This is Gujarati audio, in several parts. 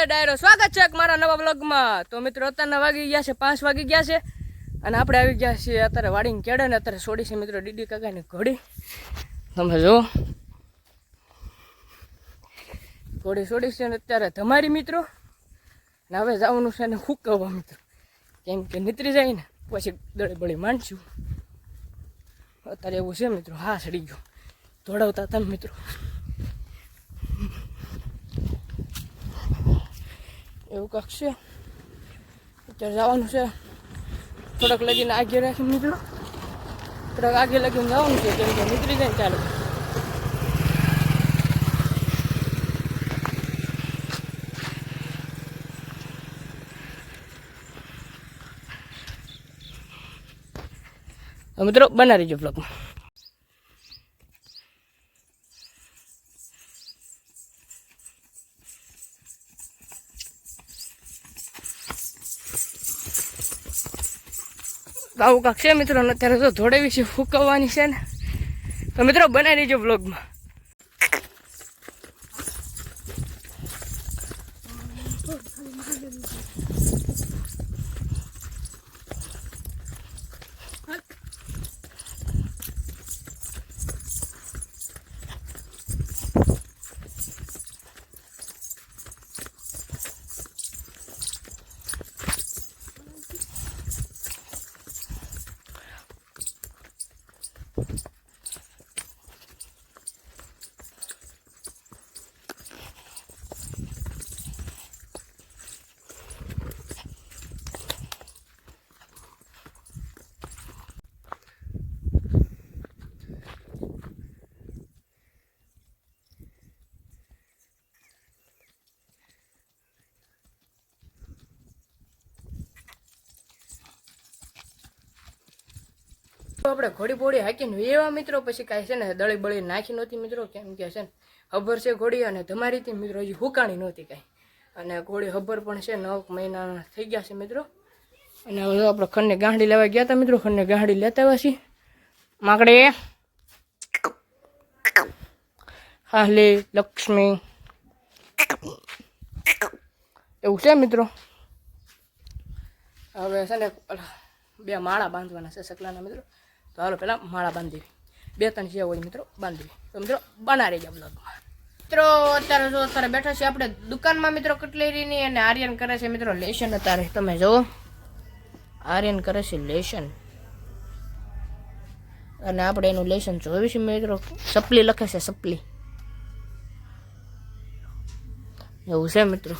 ડાયરો સ્વાગત છે મારા નવા વ્લોગમાં। તો મિત્રો અત્યારના વાગી ગયા છે 5 વાગી ગયા છે અને આપણે આવી ગયા છીએ અત્યારે વાડીને કેડે ને અત્યારે છોડી છે મિત્રો ડીડી કાકાની ઘોડી। તમે જો ઘોડી છોડી છે ને અત્યારે તમારી મિત્રો ને હવે જવાનું છે ને હુકવવા મિત્રો, કેમ કે નીતરી જાય ને પછી દળે બળી માંડશું। અત્યારે એવું છે મિત્રો, હા સડી ગયો દોડાવતા તમે મિત્રો એવું કાંક છે। અત્યારે જવાનું છે થોડાક લગીને આગે રાખીને મિત્રો, થોડાક આગે લગીને જવાનું છે કેમ કે નીકળી જાય ચાલો। મિત્રો બના રહીજો બ્લોગમાં। આવું કાંક છે મિત્રો, અત્યારે તો થોડે વિશે ફૂંકવાની છે ને, તો મિત્રો બનાવી દેજો બ્લોગમાં। આપણે ઘોડી બોડી હાકીને એવા મિત્રો પછી કાંઈ છે ને દળી બળી નાખી નહોતી મિત્રો, કેમ કે છે ને હબર છે ઘોડી અને તમારી થી મિત્રો હજી હુકાણી નહોતી કાંઈ, અને ઘોડી હબર પણ છે 9 મહિના થઈ ગયા છે મિત્રો। અને હવે આપણે ખંડને ગાંડી લેવા ગયા હતા મિત્રો, ખંડને ગાંડી લેતા આવ્યા છીએ માકડે હાલે લક્ષ્મી એવું છે મિત્રો। હવે છે ને 2 માળા બાંધવાના છે સકલાના મિત્રો, તો હાલો પહેલાં માળા બાંધી 2-3 જે હોય મિત્રો બાંધી। તો મિત્રો બના રહેજો બ્લોગમાં। મિત્રો અત્યારે બેઠા છે આપણે દુકાનમાં મિત્રો કટલેરીની, અને આર્યન કરે છે મિત્રો લેશન। અત્યારે તમે જુઓ આર્યન કરે છે લેશન, અને આપણે એનું લેશન જોઈશું મિત્રો। સપલી લખે છે સપલી, એવું છે મિત્રો।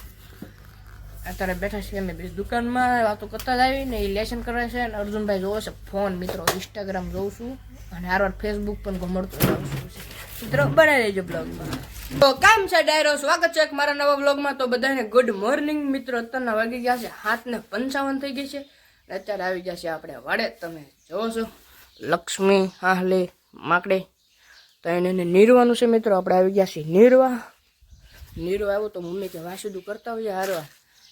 અત્યારે બેઠા છીએ અમે દુકાનમાં વાતો કરતા જ આવીને એ લેશન કરે છે, અને અર્જુનભાઈ જોવે છે ફોન મિત્રો, ઇન્સ્ટાગ્રામ જોઉં છું અને હારવાર ફેસબુક પણ ઘમડતો જાઉં છું મિત્રો। બનાવી લેજો બ્લોગમાં। તો કામ છે ડાયરો સ્વાગત છે મારા નવા બ્લોગમાં। તો બધાને ગુડ મોર્નિંગ મિત્રો, અત્યારના વાગી ગયા છે 7:55 થઈ ગઈ છે, અત્યારે આવી ગયા છે આપણે વાડે। તમે જોવો છો લક્ષ્મી હાલે માકડે, તો એને નીરવાનું છે મિત્રો। આપણે આવી ગયા છીએ નીરવા આવ્યો તો મમ્મી કે વાસુદું કરતા હોઈએ હારવા,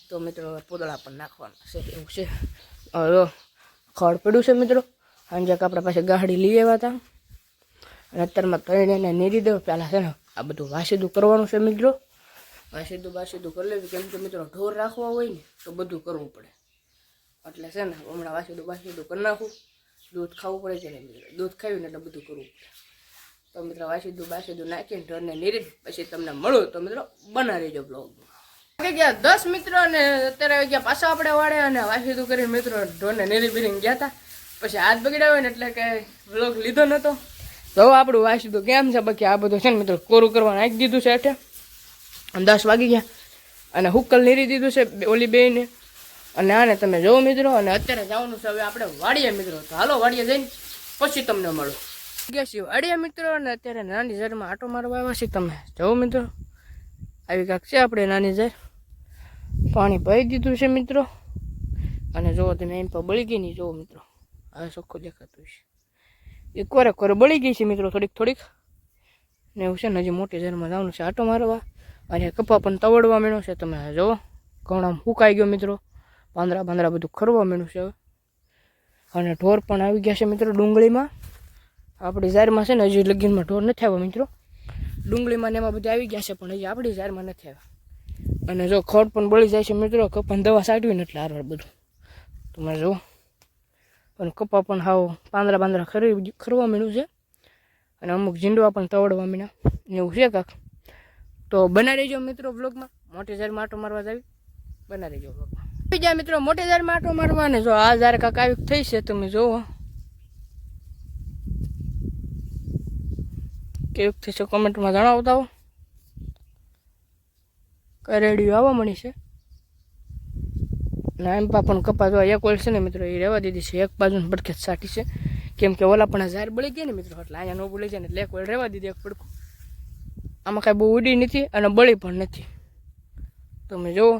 તો મિત્રો પોદળા પણ નાખવાના છે એવું છે। હવે ખડ પડ્યું છે મિત્રો, સાંજે આપણે પાસે ગાડી લઈ આવ્યા હતા, અને અત્યારમાં તળીને નીરી દેવું પહેલાં છે ને આ બધું વાસીદું કરવાનું છે મિત્રો। વાસીદું કરી લેવું, કેમ કે મિત્રો ઢોર રાખવા હોય ને તો બધું કરવું પડે, એટલે છે ને હમણાં વાસીદું કરી નાખું। દૂધ ખાવું પડે છે ને મિત્રો, દૂધ ખાવીને એટલે બધું કરવું પડે। તો મિત્રો વાસીદું નાખીને ઢોરને નીરી પછી તમને મળું, તો મિત્રો બના રહેજો બ્લોગમાં। આવી ગયા 10 મિત્રો, અને અત્યારે આવી ગયા પાછા આપણે વાડે, અને વાસીદું કરીને મિત્રો ઢોરને નીરી બીરીને ગયા હતા, પછી હાથ બગડ્યા હોય ને એટલે કે વ્લોગ લીધો નહોતો। તો આપણું વાસીદું કેમ છે બાકી આ બધું છે ને મિત્રો કોરું કરવા નાખી દીધું છે એટલે 10 વાગી ગયા, અને હુક્કલ નીરી દીધું છે ઓલી બેને, અને આને તમે જોવો મિત્રો। અને અત્યારે જવાનું છે હવે આપણે વાડીએ મિત્રો, તો હાલો વાડીએ જઈને પછી તમને મળો। ગયા છીએ વાડીએ મિત્રો, અને અત્યારે નાની ઝારમાં આટો મારવા આવ્યા છીએ। તમે જોવો મિત્રો આવી કાંક છે આપણે નાની ઝાર, પાણી પાઈ દીધું છે મિત્રો, અને જોવો તમે એમ પર બળી ગઈ નહીં, જોવો મિત્રો હવે ચોખ્ખું દેખાતું છે। એક બળી ગઈ છે મિત્રો થોડીક ને એવું છે ને હજી મોટી ઝારમાં જવાનું છે આટો મારવા, અને કપા પણ તવડવા માંડ્યો છે। તમે જોવો ઘણા ફૂંકાઈ ગયો મિત્રો, પાંદડા બધું ખરવા માંડ્યું છે હવે, અને ઢોર પણ આવી ગયા છે મિત્રો ડુંગળીમાં। આપણી ઝારમાં છે ને હજી લગીનમાં ઢોર નથી આવ્યો મિત્રો, ડુંગળીમાં ને એમાં બધા આવી ગયા છે, પણ હજી આપણી ઝારમાં નથી આવ્યા। અને જો ખડ પણ બળી જાય છે મિત્રો, કપાને દવા છાંટવી ને એટલે હારવાર બધું તમે જુઓ. અને કપા પણ હાવ પાંદડા ખરવા માંડ્યું છે અને અમુક ઝીંડવા પણ તવડવા માંડ્યા એવું છે કાંક. તો બનાવી રહેજો મિત્રો બ્લોગમાં. મોટી ઝારમાં આટો મારવા જાવી, બનાવી રહેજો બ્લોગમાં. બીજા મિત્રો મોટી ઝારમાં આટો મારવા ને જો આ ઝાર કાંક આવી થઈ છે તમે જુઓ કેવું થઈ છે કોમેન્ટમાં જણાવતા હો. કરેડીઓ આવવા મળી છે ને એમ પણ કપા જો એક ઓલ છે ને મિત્રો એ રહેવા દીધી છે, એક બાજુ પડખે સાટી છે કેમ કે ઓલા પણ ઝાર બળી ગઈ ને મિત્રો એટલે અહીંયા ન બળી જાય ને એટલે એક ઓલ રહેવા દીધી એક પડખું. આમાં કાંઈ બહુ ઉડી નથી અને બળી પણ નથી તમે જુઓ.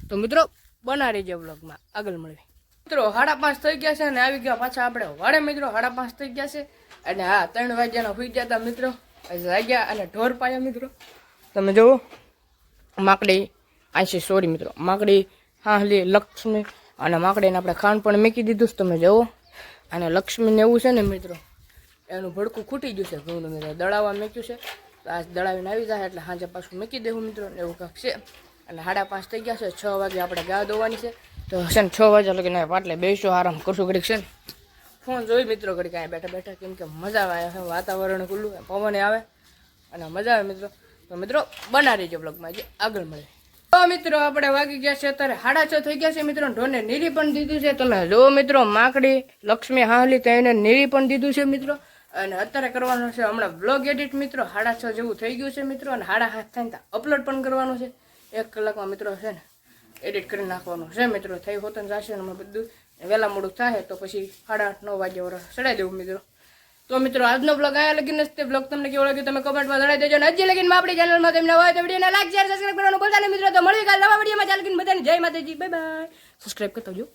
તો મિત્રો બના રહેજો બ્લોગમાં, આગળ મળવી. મિત્રો 5:30 થઈ ગયા છે અને આવી ગયા પાછા આપણે વાડે મિત્રો. 5:30 થઈ ગયા છે અને હા 3 વાગ્યાના સુઈ ગયા હતા મિત્રો, જાગ્યા અને ઢોર પાયા મિત્રો. તમે જુઓ માકડી આંશી સોરી મિત્રો માકડી હાહલી લક્ષ્મી અને માકડીને આપણે ખાંડ પણ મૂકી દીધું છે તમે જુઓ. અને લક્ષ્મીને એવું છે ને મિત્રો એનું ભડકું ખૂટી ગયું છે ઘઉંનું મિત્રો, દળાવવા મૂક્યું છે. તો આ દળાવીને આવી જાય એટલે સાંજે પાછું મૂકી દેવું મિત્રો એવું કાંક છે. અને 5:30 થઈ ગયા છે, 6 વાગે આપણે ગાય દોવાની છે. તો છે ને 6 વાગ્યા લગીને પાટલે બેસજો, આરામ કરશું ઘડીક છે ને ફોન જોઈ મિત્રો ઘડીક અહીંયા બેઠા બેઠા કેમ કે મજા આવે છે, વાતાવરણ ખુલ્લું પવન આવે અને મજા આવે મિત્રો. તો મિત્રો બના રહેજો બ્લોગમાં, જે આગળ મળે. તો મિત્રો આપણે વાગી ગયા છે અત્યારે 6:30 થઈ ગયા છે મિત્રો. ઢોરને નીરી પણ દીધું છે તમે જો મિત્રો, માકડી લક્ષ્મી હાહલી તો એને નીરી પણ દીધું છે મિત્રો. અને અત્યારે કરવાનું છે હમણાં બ્લોગ એડિટ મિત્રો, 6:30 જેવું થઈ ગયું છે મિત્રો. અને 7:30 થાય ને અપલોડ પણ કરવાનું છે 1 કલાકમાં મિત્રો છે ને એડિટ કરી નાખવાનું છે મિત્રો. થઈ હોતું જશે ને બધું વહેલા મોડું થાય તો પછી 8:30 9 વાગ્યા વરસ ચડાવી દેવું મિત્રો. તો મિત્રો આજનો બ્લોગ આયા લગીને તે બ્લોગ તમને કેવો લાગ્યો તમે કમેન્ટમાં જણાવી દેજો. અને હજી લગીને આપણી ચેનલમાં તમને હોય તો વિડીયોને લાઈક શેર સબસ્ક્રાઇબ કરવાનું ભૂલતા નહીં મિત્રો. તો મળીએ કાલે નવા વિડીયોમાં. ચાલ લગીને બધાને જય માતાજી, બાય બાય. સબસ્ક્રાઇબ કરતા જો.